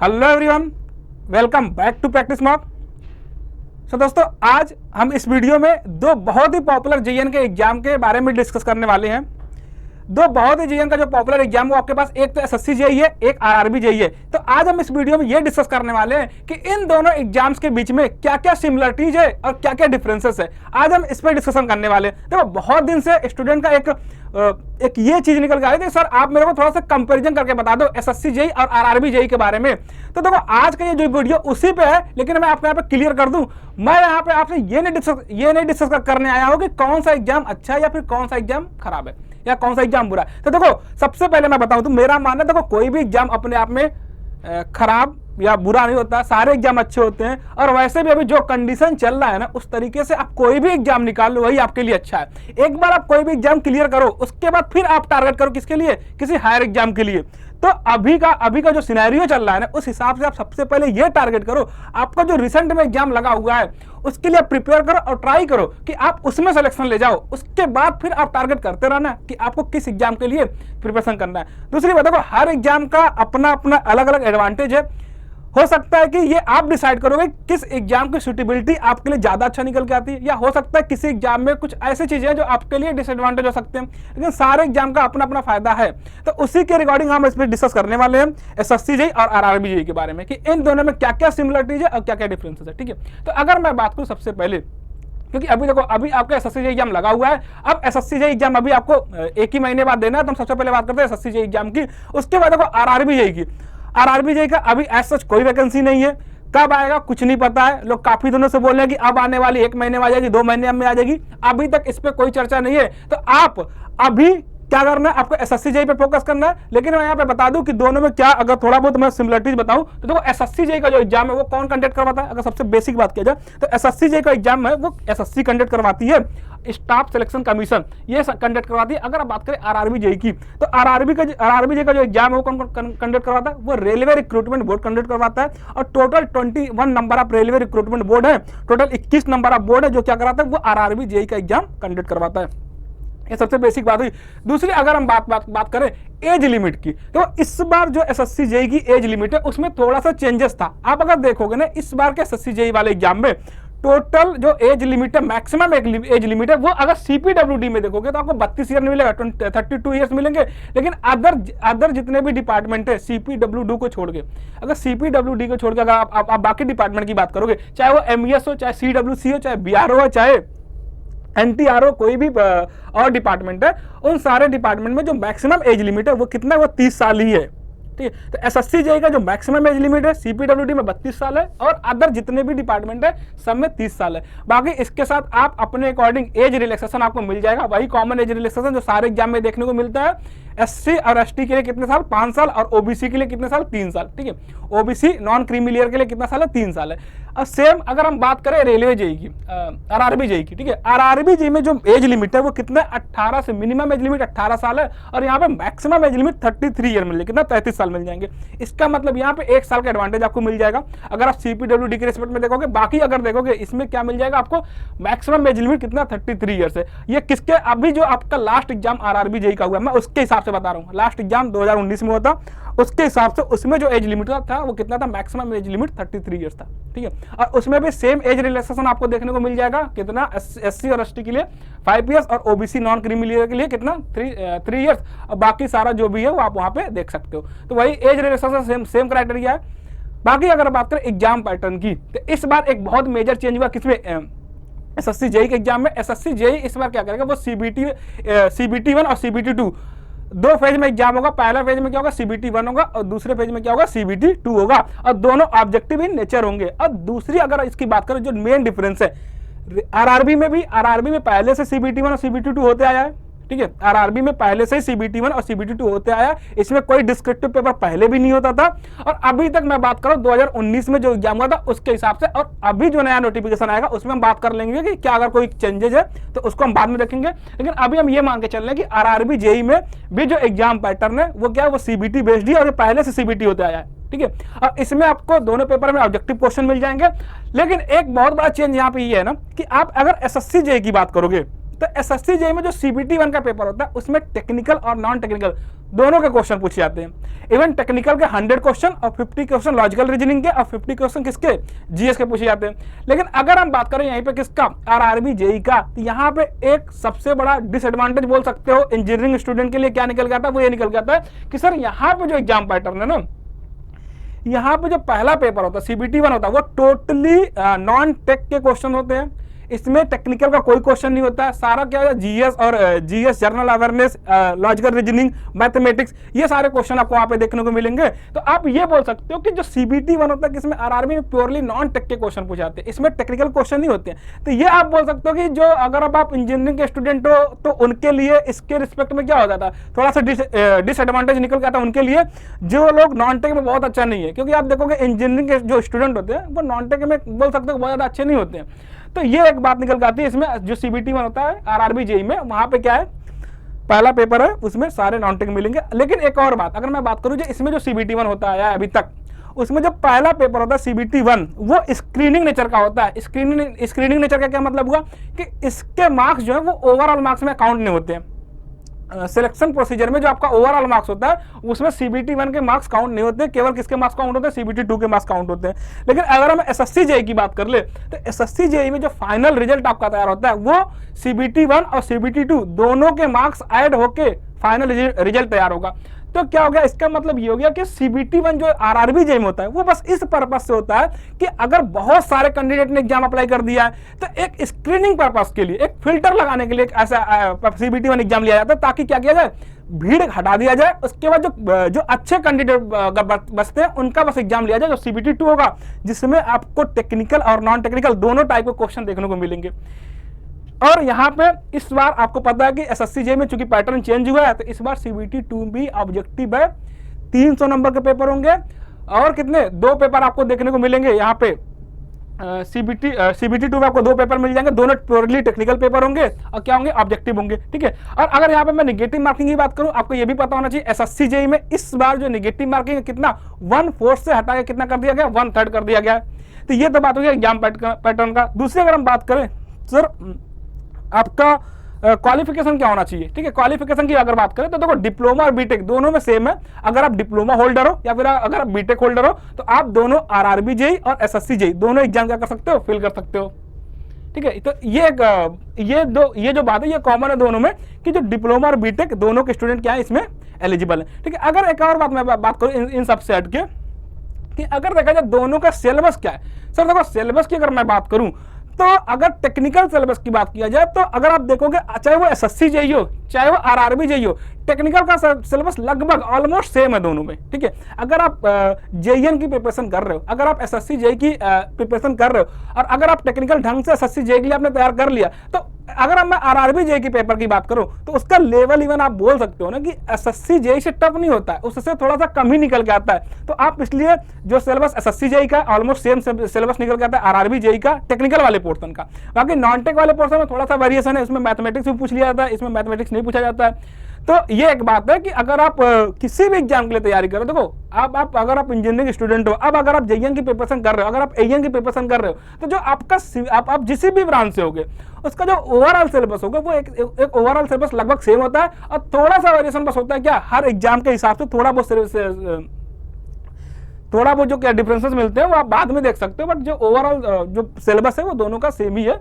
Hello everyone, welcome back to practice mock. So दोस्तों, आज हम इस वीडियो में दो बहुत ही पॉपुलर जीएन के एग्जाम के बारे में डिस्कस करने वाले हैं। दो बहुत ही जीएन का जो पॉपुलर एग्जाम वो आपके पास एक तो एसएससी जेईई है, एक आरआरबी जेईई है। तो आज हम इस वीडियो में ये डिस्कस करने वाले हैं कि इन दोनों एग्जाम्स के बीच में क्या क्या सिमिलरिटीज है और क्या क्या डिफरेंसेस है। आज हम इस पर डिस्कशन करने वाले हैं। देखो, बहुत दिन से स्टूडेंट का एक ये चीज निकल के आ रही थी, सर आप मेरे को थोड़ा सा कंपैरिजन करके बता दो एसएससी जेईई और आरआरबी जेईई के बारे में। तो देखो, आज का ये जो वीडियो उसी पे है, लेकिन मैं आपको यहाँ पे क्लियर कर दूं, मैं यहाँ पे आपसे ये नहीं डिस्कस करने आया हूँ कि कौन सा एग्जाम अच्छा है या फिर कौन सा एग्जाम खराब है या कौन सा एग्जाम बुरा है। तो देखो, सबसे पहले मैं बताऊं तो मेरा मानना, देखो कोई भी एग्जाम अपने आप में खराब या बुरा नहीं होता, सारे एग्जाम अच्छे होते हैं। और वैसे भी अभी जो कंडीशन चल रहा है ना, उस तरीके से आप कोई भी एग्जाम निकाल लो, वही आपके लिए अच्छा है। एक बार आप कोई भी एग्जाम क्लियर करो, उसके बाद फिर आप टारगेट करो किसके लिए, किसी हायर एग्जाम के लिए। तो अभी का जो सिनेरियो चल रहा है ना, उस हिसाब से आप सबसे पहले ये टारगेट करो, आपका जो रिसेंट में एग्जाम लगा हुआ है उसके लिए प्रिपेयर करो और ट्राई करो कि आप उसमें सिलेक्शन ले जाओ। उसके बाद फिर आप टारगेट करते रहना कि आपको किस एग्जाम के लिए प्रिपरेशन करना है। दूसरी बात, देखो हर एग्जाम का अपना अपना अलग अलग एडवांटेज है। हो सकता है कि ये आप डिसाइड करोगे किस एग्जाम की सूटेबिलिटी आपके लिए ज्यादा अच्छा निकल के आती है, या हो सकता है किसी एग्जाम में कुछ ऐसी चीजें हैं जो आपके लिए डिसएडवांटेज हो सकते हैं। लेकिन सारे एग्जाम का अपना अपना फायदा है। तो उसी के रिगार्डिंग हम इसमें डिस्कस करने वाले हैं एसएससी जेईई और आरआरबी जेईई के बारे में कि इन दोनों में क्या क्या सिमिलरिटीज है और क्या क्या डिफरेंसेस है। ठीक है, तो अगर मैं बात करूं सबसे पहले, क्योंकि अभी देखो अभी आपका एसएससी जेईई एग्जाम लगा हुआ है। अब एसएससी जेईई एग्जाम अभी आपको एक ही महीने बाद देना है, तो हम सबसे पहले बात करते हैं एसएससी जेईई एग्जाम की। उसके बाद देखो आरआरबी जेईई की। आरआरबी जेईई का अभी एज सच कोई वैकेंसी नहीं है, कब आएगा कुछ नहीं पता है। लोग काफी दिनों से बोल रहे हैं कि अब आने वाली 1 महीने में आ जाएगी, 2 महीने में आ जाएगी, अभी तक इस पे कोई चर्चा नहीं है। तो आप अभी क्या करना है, आपको एसएससी जेईई पे फोकस करना है। लेकिन मैं यहाँ पे बता दूं कि दोनों में क्या, अगर थोड़ा बहुत मैं सिमिलरिटीज बताऊं तो देखो, एसएससी जेईई का जो एग्जाम है वो कौन कंडक्ट करवाता है। अगर सबसे बेसिक बात किया जाए तो एसएससी जेईई का एग्जाम है वो एसएससी कंडक्ट करवाती है, स्टाफ सिलेक्शन कमीशन ये कंडक्ट करवाती है। अगर आप बात करें आरआरबी जेईई की, तो आरआरबी जेईई का जो एग्जाम है वो कौन कंडक्ट करवाता है, वो रेलवे रिक्रूटमेंट बोर्ड कंडक्ट करवाता है। और total 21 number of railway recruitment board है, टोटल 21 नंबर ऑफ बोर्ड है जो क्या कराता है, वो आरआरबी जेईई का एग्जाम कंडक्ट करवाता है। ये सबसे बेसिक बात हुई। दूसरी, अगर हम बात करें एज लिमिट की, तो इस बार जो एसएससी जेईई की एज लिमिट है उसमें थोड़ा सा चेंजेस था। आप अगर देखोगे ना, इस बार के एसएससी जेईई वाले एग्जाम में टोटल जो एज लिमिट है, मैक्सिमम एज लिमिट है, वो अगर सीपीडब्ल्यूडी में देखोगे तो आपको 32 ईयर मिलेगा, 32 ईयर्स मिलेंगे। लेकिन अदर जितने भी डिपार्टमेंट है सीपीडब्ल्यूडी को छोड़ के, अगर सीपीडब्ल्यूडी को छोड़ के अगर आप बाकी डिपार्टमेंट की बात करोगे, चाहे वो एमईएस हो, चाहे सीडब्ल्यूसी हो, चाहे बीआरओ हो, चाहे एनटीआरओ, कोई भी और डिपार्टमेंट है, उन सारे डिपार्टमेंट में जो मैक्सिमम एज लिमिट है वो कितना है, वो 30 साल ही है। ठीक है, तो एसएससी जेईई का जो मैक्सिमम एज लिमिट है सीपीडब्ल्यूडी में 32 साल है, और अदर जितने भी डिपार्टमेंट है सब में 30 साल है। बाकी इसके साथ आप अपने अकॉर्डिंग एज रिलैक्सेशन आपको मिल जाएगा, वही कॉमन एज रिलैक्सेशन जो सारे एग्जाम में देखने को मिलता है। एससी और एसटी के लिए कितने साल, 5 साल, और ओबीसी के लिए कितने साल, 3 साल। ठीक है, ओबीसी नॉन क्रीमी लेयर के लिए कितना साल है, 3 साल है। और सेम अगर हम बात करें रेलवे जेईई की, आरआरबी जेईई की, ठीक है, आरआरबी जेईई में जो एज लिमिट है वो कितना, 18 से मिनिमम एज लिमिट 18 साल है, और यहाँ पे मैक्सिमम एज लिमिट 33 ईयर मिल जाएगी, कितना 33 साल मिल जाएंगे। इसका मतलब यहाँ पे 1 साल का एडवांटेज आपको मिल जाएगा अगर आप सीपीडब्ल्यूडी के रिस्पेक्ट में देखोगे। बाकी अगर देखोगे इसमें क्या मिल जाएगा आपको, मैक्सिमम एज लिमिट कितना, 33 ईयर्स है। ये किसके, अभी जो आपका लास्ट एग्जाम आरआरबी जेईई का हुआ है, मैं उसके हिसाब से बता रहा हूँ, लास्ट एग्जाम 2019 में हुआ था, उसके हिसाब से उसमें जो एज लिमिट था वो कितना था, मैक्सिमम एज लिमिट 33 ईयर्स था। ठीक है, और उसमें भी सेम एज रिलैक्सेशन आपको देखने को मिल जाएगा, कितना, एससी और एसटी के लिए 5 ईयर्स, और ओबीसी नॉन क्रीमी लेयर के लिए कितना, 3 ईयर्स, और बाकी सारा जो भी है वो आप वहां पे देख सकते हो। तो वही एज रिलैक्सेशन सेम क्राइटेरिया है। बाकी अगर बात करें एग्जाम पैटर्न की, तो इस बार एक बहुत मेजर चेंज हुआ किसमें, एसएससी जेईई के एग्जाम में। एसएससी जेईई इस बार क्या करेगा, वो सीबीटी 1 और सीबीटी 2 दो फेज में एग्जाम होगा। पहला फेज में क्या होगा, सीबीटी 1 होगा, और दूसरे फेज में क्या होगा, सीबीटी 2 होगा, और दोनों ऑब्जेक्टिव इन नेचर होंगे। और दूसरी अगर इसकी बात करें, जो मेन डिफरेंस है, आरआरबी में पहले से सीबीटी 1 और सीबीटी 2 होते आया है। ठीक है, आरआरबी में पहले से ही सीबीटी 1 और सीबीटी 2 होते आया, इसमें कोई डिस्क्रिप्टिव पेपर पहले भी नहीं होता था। और अभी तक मैं बात करूं 2019 में जो एग्जाम हुआ था उसके हिसाब से, और अभी जो नया नोटिफिकेशन आएगा उसमें हम बात कर लेंगे कि क्या अगर कोई चेंजेस है तो उसको हम बाद में देखेंगे। लेकिन अभी हम ये मान के चल रहे हैं कि आरआरबी जेईई में भी जो एग्जाम पैटर्न है वो क्या है, वो सीबीटी बेस्ड ही, और पहले से सीबीटी होते आया है। ठीक है, और इसमें आपको दोनों पेपर में ऑब्जेक्टिव क्वेश्चन मिल जाएंगे। लेकिन एक बहुत बड़ा चेंज यहाँ पे ये है ना कि आप अगर एसएससी जेईई की बात करोगे तो एसएससी जेईई में जो सीबीटी 1 का पेपर होता है उसमें टेक्निकल और नॉन टेक्निकल दोनों के क्वेश्चन पूछे जाते हैं। इवन टेक्निकल के 100 क्वेश्चन और 50 क्वेश्चन लॉजिकल रीजनिंग के और 50 क्वेश्चन किसके, जीएस के पूछे जाते हैं। लेकिन अगर हम बात करें यहीं पे किसका, आरआरबी जेईई का, तो यहाँ पे एक सबसे बड़ा डिसएडवांटेज बोल सकते हो इंजीनियरिंग स्टूडेंट के लिए क्या निकल जाता है, वो ये निकल जाता है कि सर यहाँ पे जो एग्जाम पैटर्न है ना, यहाँ पे जो पहला पेपर होता है सीबीटी 1 होता है वो टोटली नॉन टेक के क्वेश्चन होते हैं। इसमें टेक्निकल का कोई क्वेश्चन नहीं होता है, सारा क्या है जीएस और GS general awareness, logical reasoning, mathematics, ये सारे क्वेश्चन आपको वहाँ पे देखने को मिलेंगे। तो आप ये बोल सकते हो कि जो सीबीटी 1 होता है किसमें आरआरबी में प्योरली नॉन टेक के क्वेश्चन पूछे जाते हैं, इसमें टेक्निकल क्वेश्चन नहीं होते हैं। तो ये आप बोल सकते हो कि जो अगर अब आप इंजीनियरिंग के स्टूडेंट हो तो उनके लिए इसके रिस्पेक्ट में क्या हो जाता है, थोड़ा सा डिसएडवांटेज निकल जाता है उनके लिए जो लोग नॉन टेक में बहुत अच्छा नहीं है। क्योंकि आप देखोगे इंजीनियरिंग के जो स्टूडेंट होते हैं वो नॉन टेक में बोल सकते हो बहुत ज्यादा अच्छे नहीं होते हैं। तो ये एक बात निकल जाती है इसमें जो सीबीटी 1 होता है आरआरबी जेईई में, वहां पे क्या है पहला पेपर है उसमें सारे नॉन टेक मिलेंगे। लेकिन एक और बात अगर मैं बात करूं जो इसमें जो सीबीटी 1 होता है अभी तक, उसमें जो पहला पेपर होता है सीबीटी 1 वो स्क्रीनिंग नेचर का होता है। स्क्रीनिंग नेचर का क्या मतलब हुआ कि इसके मार्क्स जो है वो ओवरऑल मार्क्स में काउंट नहीं होते हैं। सिलेक्शन प्रोसीजर में जो आपका ओवरऑल मार्क्स होता है उसमें सीबीटी 1 के मार्क्स काउंट नहीं होते, केवल किसके मार्क्स काउंट होते हैं, सीबीटी 2 के मार्क्स काउंट होते हैं। लेकिन अगर हम एसएससी जेईई की बात कर ले तो एसएससी जेईई में जो फाइनल रिजल्ट आपका तैयार होता है वो सीबीटी 1 और सीबीटी 2 दोनों के मार्क्स ऐड होके फाइनल रिजल्ट तैयार होगा। तो क्या हो गया, इसका मतलब ये हो गया कि सीबीटी 1 जो आरआरबी जेईई में होता है वो बस इस पर्पज से होता है कि अगर बहुत सारे कैंडिडेट ने एग्जाम अप्लाई कर दिया है तो एक स्क्रीनिंग पर्पज के लिए, एक फिल्टर लगाने के लिए एक ऐसा सीबीटी 1 एग्जाम लिया जाता है ताकि क्या किया जाए, भीड़ हटा दिया जाए। उसके बाद जो अच्छे कैंडिडेट बचते हैं उनका बस एग्जाम लिया जाए जो सीबीटी 2 होगा, जिसमें आपको टेक्निकल और नॉन टेक्निकल दोनों टाइप के क्वेश्चन देखने को मिलेंगे। और यहाँ पे इस बार आपको पता है कि एसएससी जेईई में चूंकि पैटर्न चेंज हुआ है तो इस बार सीबीटी 2 भी ऑब्जेक्टिव है, 300 नंबर के पेपर होंगे और कितने 2 पेपर आपको देखने को मिलेंगे। यहाँ पे सीबीटी 2 में आपको 2 पेपर मिल जाएंगे, दोनों प्योरली टेक्निकल पेपर होंगे और क्या होंगे, ऑब्जेक्टिव होंगे। ठीक है। और अगर यहाँ पे मैं नेगेटिव मार्किंग की बात करूँ, आपको ये भी पता होना चाहिए एसएससी जेईई में इस बार जो नेगेटिव मार्किंग है कितना 1/4 से हटा के कितना कर दिया गया, 1/3 कर दिया गया है। तो ये तो बात हो गया एग्जाम पैटर्न का। दूसरी अगर हम बात करें सर आपका क्वालिफिकेशन क्या होना चाहिए। ठीक है, क्वालिफिकेशन की अगर बात करें तो देखो डिप्लोमा और बीटेक दोनों में सेम है। अगर आप डिप्लोमा होल्डर हो या फिर अगर आप बीटेक होल्डर हो तो आप दोनों आरआरबी जेईई और एसएससी जेईई दोनों एग्जाम क्या कर सकते हो, फिल कर सकते हो। ठीक है, तो ये जो बात है ये कॉमन है दोनों में कि जो डिप्लोमा और बीटेक दोनों के स्टूडेंट क्या है इसमें एलिजिबल है। ठीक है, अगर एक और बात मैं बात करूं इन सबसे हट के कि अगर देखा जाए दोनों का सिलेबस क्या है। सर देखो सिलेबस की अगर मैं बात करूं तो अगर टेक्निकल सिलेबस की बात किया जाए तो अगर आप देखोगे चाहे वो एसएससी जेईई हो चाहे वो आरआरबी जेईई हो, टेक्निकल का सिलेबस लगभग ऑलमोस्ट सेम है दोनों में। ठीक है, अगर आप जेईएन की प्रिपरेशन कर रहे हो, अगर आप एसएससी जेईई की प्रिपरेशन कर रहे हो और अगर आप टेक्निकल ढंग से एसएससी जेईई के लिए आपने तैयार कर लिया, तो अगर अब मैं आरआरबी जेईई की पेपर की बात करूं तो उसका लेवल इवन आप बोल सकते हो ना कि एसएससी जेईई से टफ नहीं होता है, उससे थोड़ा सा कम ही निकल के आता है। तो आप इसलिए जो सिलेबस एसएससी जेईई का ऑलमोस्ट सेम सिलेबस निकल के आता है आरआरबी जेईई का टेक्निकल वाले पोर्शन का। बाकी नॉन टेक वाले पोर्शन में थोड़ा सा वेरिएशन है, इसमें मैथमेटिक्स भी पूछ लिया जाता है, इसमें मैथमेटिक्स नहीं पूछा जाता है। तो ये एक बात है कि अगर आप किसी भी एग्जाम के लिए तैयारी करो, देखो आप अगर आप इंजीनियरिंग स्टूडेंट हो, अब अगर आप जेईएन की प्रिपरेशन कर रहे हो, अगर आप एईएन की प्रिपरेशन कर रहे हो, तो जो आपका आप जिस भी ब्रांच से होगे उसका जो ओवरऑल सिलेबस होगा वो एक ओवरऑल सिलेबस लगभग सेम होता है और थोड़ा सा वेरिएशन बस होता है क्या, हर एग्जाम के हिसाब से थोड़ा बहुत जो क्या डिफरेंसेस मिलते हैं वो आप बाद में देख सकते हो, बट जो ओवरऑल जो सिलेबस है वो दोनों का सेम ही है।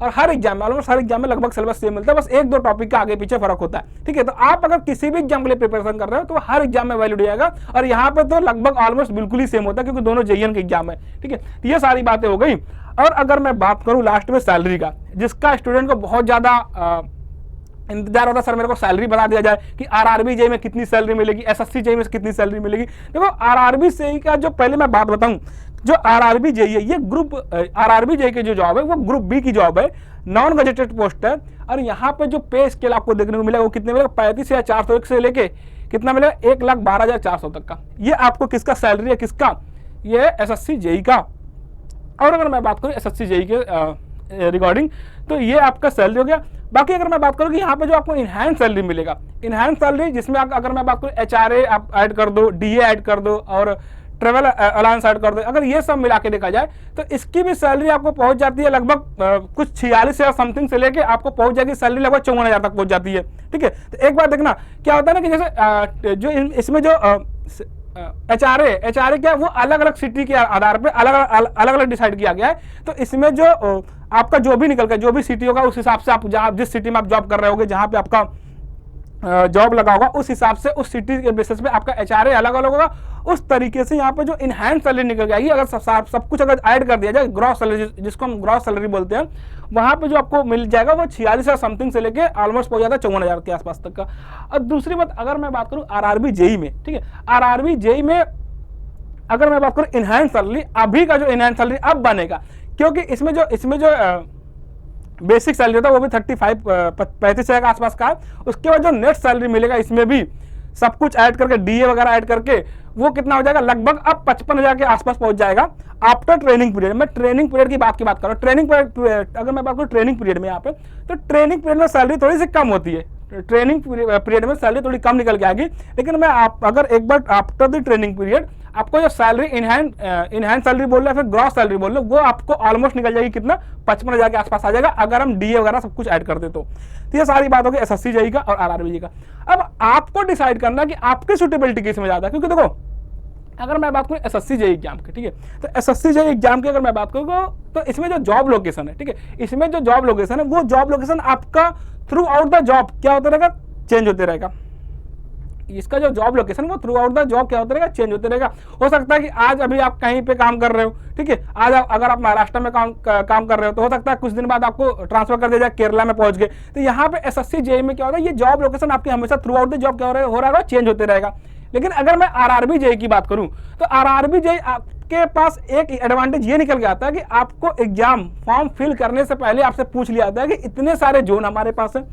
और हर एग्जाम में ऑलमोस्ट हर एग्जाम में लगभग सिलेबस सेम मिलता है, बस 1-2 टॉपिक का आगे पीछे फर्क होता है। ठीक है, तो आप अगर किसी भी एग्जाम के लिए प्रिपरेशन कर रहे हो तो हर एग्जाम में वैलिड जाएगा और यहाँ पे तो लगभग ऑलमोस्ट बिल्कुल ही सेम होता है क्योंकि दोनों जेईएन के एग्जाम है। ठीक है, तो ये सारी बातें हो गई। और अगर मैं बात करूं लास्ट में सैलरी का, जिसका स्टूडेंट को बहुत ज्यादा इंतजार होता है, सर मेरे को सैलरी बता दिया जाए कि आरआरबी जेईई में कितनी सैलरी मिलेगी, एसएससी जेईई में कितनी सैलरी मिलेगी। देखो आरआरबी जेईई का जो पहले मैं बात बताऊं, जो आरआरबी जेईई है ये ग्रुप आरआरबी जेईई की जो जॉब है वो ग्रुप बी की जॉब है, नॉन गजेटेड पोस्ट है। और यहाँ पे जो पे स्केल आपको देखने को मिलेगा वो कितने मिलेगा, 35,401 से लेके कितना मिलेगा 1,12,400 तक का। ये आपको किसका सैलरी है, किसका, ये एसएससी जेईई का। और अगर मैं बात करूँ एसएससी जेईई के रिगार्डिंग तो ये आपका सैलरी हो गया। बाकी अगर मैं बात करूँ कि यहाँ पे जो आपको इनहैंस सैलरी मिलेगा, इनहैंस सैलरी जिसमें अगर मैं बात करूँ एचआरए आप ऐड कर दो, डीए ऐड कर दो और ट्रेवल अलाउंस ऐड कर दो, अगर ये सब मिला के देखा जाए तो इसकी भी सैलरी आपको पहुंच जाती है लगभग कुछ 46 या समथिंग से लेके आपको पहुंच जाएगी सैलरी लगभग 54,000 तक पहुंच जाती है। ठीक है, तो एक बार देखना क्या होता है ना कि जैसे जो इसमें जो एचआरए क्या है वो अलग अलग सिटी के आधार पे अलग अलग डिसाइड किया गया है। तो इसमें जो आपका जो भी निकल गया, जो भी सिटी होगा उस हिसाब से आप जहाँ जिस सिटी में आप जॉब कर रहे होगे, जहाँ पे आपका जॉब लगा होगा उस हिसाब से उस सिटी के बेसिस पे आपका एचआरए अलग अलग होगा। उस तरीके से यहाँ पे जो इनहैंस सैलरी निकल जाएगी, अगर सब कुछ अगर ऐड कर दिया जाए, ग्रॉस सैलरी जिसको हम ग्रॉस सैलरी बोलते हैं, वहां पे जो आपको मिल जाएगा वो 46 या समथिंग से लेके ऑलमोस्ट पहुंच जाता है 54,000 के आसपास तक का। और दूसरी बात अगर मैं बात करूं आरआरबी जेई में, ठीक है, आरआरबी जेई में अगर मैं बात करूं इनहैंस सैलरी, अभी का जो इनहैंस सैलरी अब बनेगा, क्योंकि इसमें जो बेसिक सैलरी होता है वो भी 35,000 के आसपास का है। उसके बाद जो नेक्स्ट सैलरी मिलेगा इसमें भी सब कुछ ऐड करके, डीए वगैरह ऐड करके वो कितना हो जाएगा, लगभग अब 55,000 के आसपास पहुंच जाएगा आफ्टर ट्रेनिंग पीरियड। मैं ट्रेनिंग पीरियड की बात कर रहा हूँ। ट्रेनिंग पीरियड अगर मैं बात करूँ ट्रेनिंग पीरियड में यहाँ पे, तो ट्रेनिंग पीरियड में सैलरी थोड़ी सी कम होती है, ट्रेनिंग पीरियड में सैलरी थोड़ी कम निकल के आएगी। लेकिन मैं अगर एक बार आफ्टर द ट्रेनिंग पीरियड आपको जो सैलरी इनहैंस सैलरी बोल रहे हैं, फिर ग्रॉस सैलरी बोल रहे हैं, वो आपको ऑलमोस्ट निकल जाएगी कितना, 55,000 के आसपास आ जाएगा अगर हम डीए वगैरह सब कुछ ऐड कर दे तो। ये सारी बात होगी एसएससी जेई का और आरआरबी का। अब आपको डिसाइड करना कि आपकी सुटेबिलिटी किस में ज्यादा है, क्योंकि देखो अगर मैं बात करूं एसएससी जेई एग्जाम की, ठीक है, तो एसएससी जेई एग्जाम की अगर मैं बात करूं तो इसमें जो जॉब लोकेशन है, ठीक है, इसमें जो जॉब लोकेशन है वो जॉब लोकेशन आपका थ्रू आउट द जॉब क्या होता रहेगा, चेंज होते रहेगा। इसका जो जॉब लोकेशन वो थ्रू आउट द जॉब क्या होता रहेगा, चेंज होते रहेगा। हो सकता है कि आज अभी आप कहीं पे काम कर रहे हो, ठीक है, आज अगर आप महाराष्ट्र में काम कर रहे हो तो हो सकता है कुछ दिन बाद आपको ट्रांसफर कर दिया जाए, केरला में पहुंच गए। तो यहाँ पे एसएससी जेई में क्या होता है, ये जॉब लोकेशन आपकी हमेशा थ्रू आउट द जॉब क्या हो रहा है, चेंज होते रहेगा। लेकिन अगर मैं आरआरबी जेई की बात करूं तो आरआरबी जेई आपके पास एक एडवांटेज ये निकल के आता है कि आपको एग्जाम फॉर्म फिल करने से पहले आपसे पूछ लिया जाता है कि इतने सारे जोन हमारे पास है,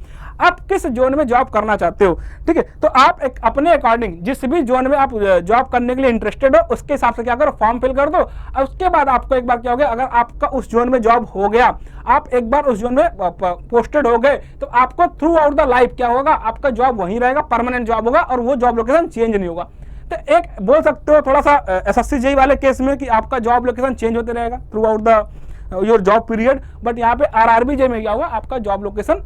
आप किस जोन में जॉब करना चाहते हो, ठीक है। तो आप अपने अकॉर्डिंग जिस भी जोन में आप जॉब करने के लिए इंटरेस्टेड हो उसके हिसाब से क्या करो, फॉर्म फिल कर दो। और उसके बाद आपको एक बार क्या हो गया, अगर आपका उस जोन में जॉब हो गया, आप एक बार उस जोन में पोस्टेड हो गए, तो आपको थ्रू आउट द लाइफ क्या होगा, आपका जॉब वहीं रहेगा, परमानेंट जॉब होगा और वो जॉब लोकेशन चेंज नहीं होगा। तो एक बोल सकते हो थोड़ा सा एसएससी जेई वाले केस में कि आपका जॉब लोकेशन चेंज होते रहेगा through out the your job period, but यहाँ पे आरआरबी जेई में क्या होगा, आपका job location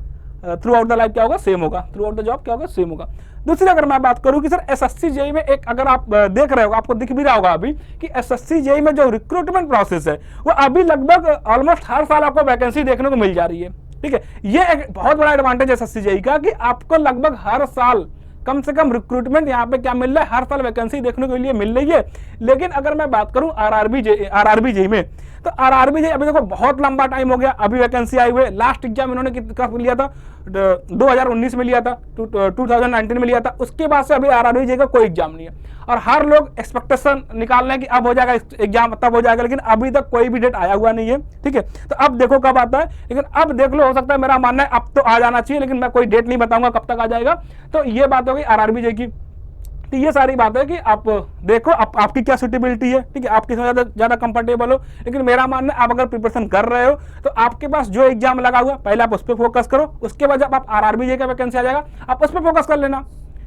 through out the life क्या होगा, सेम होगा, थ्रू आउट द जॉब क्या होगा, सेम होगा। दूसरी अगर मैं बात करूं कि सर एसएससी जेई में एक अगर आप देख रहे हो, आपको दिख भी रहा होगा अभी कि एसएससी जेई में जो रिक्रूटमेंट प्रोसेस है वो अभी लगभग ऑलमोस्ट हर साल आपको वैकेंसी देखने को मिल जा रही है, ठीक है। ये एक बहुत बड़ा एडवांटेज है एसएससी जेई का कि आपको लगभग हर साल कम से कम रिक्रूटमेंट यहाँ पे क्या मिल रहा है, हर साल वैकेंसी देखने के लिए मिल रही है। लेकिन अगर मैं बात करूं आरआरबी जेई में, तो आरआरबी जेई अभी देखो बहुत लंबा टाइम हो गया, अभी वैकेंसी आई हुई है। लास्ट एग्जाम इन्होंने कब लिया था, 2019 में लिया था, 2019 में लिया था। उसके बाद से अभी आरआरबी जेई का कोई एग्जाम नहीं है और हर लोग एक्सपेक्टेशन निकाल रहे हैं कि अब हो जाएगा एग्जाम, तब हो जाएगा, लेकिन अभी तक कोई भी डेट आया हुआ नहीं है, ठीक है। तो अब देखो कब आता है, लेकिन अब देख लो, हो सकता है, मेरा मानना है अब तो आ जाना चाहिए, लेकिन मैं कोई डेट नहीं बताऊंगा कब तक आ जाएगा। तो ये बात होगी आरआरबी जेई की। तो ये सारी बात है कि आप देखो आपकी क्या सुटेबिलिटी है, ठीक है, आप किसमें ज्यादा कंफर्टेबल हो। लेकिन मेरा मानना है आप अगर प्रिपरेशन कर रहे हो तो आपके पास जो एग्जाम लगा हुआ पहले आप उस पर फोकस करो, उसके बाद जब आप आरआरबी जेई का वैकेंसी आ जाएगा आप उस पर फोकस कर लेना,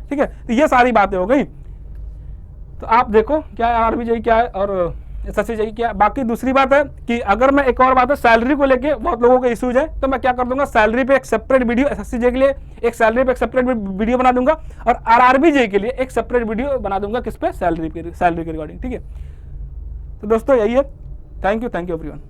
ठीक है। तो ये सारी बातें हो गई। तो आप देखो क्या है आरआरबी जेई क्या है और एसएससी जेई क्या है। बाकी दूसरी बात है कि अगर मैं एक और बात है सैलरी को लेके बहुत लोगों के इश्यूज है, तो मैं क्या कर दूंगा, सैलरी पे एक सेपरेट वीडियो, एसएससी जेई के लिए एक सैलरी पे एक सेपरेट वीडियो बना दूंगा और आरआरबी जेई के लिए एक सेपरेट वीडियो बना दूंगा किस पे, सैलरी के रिगार्डिंग, ठीक है। तो दोस्तों यही है। Thank you everyone.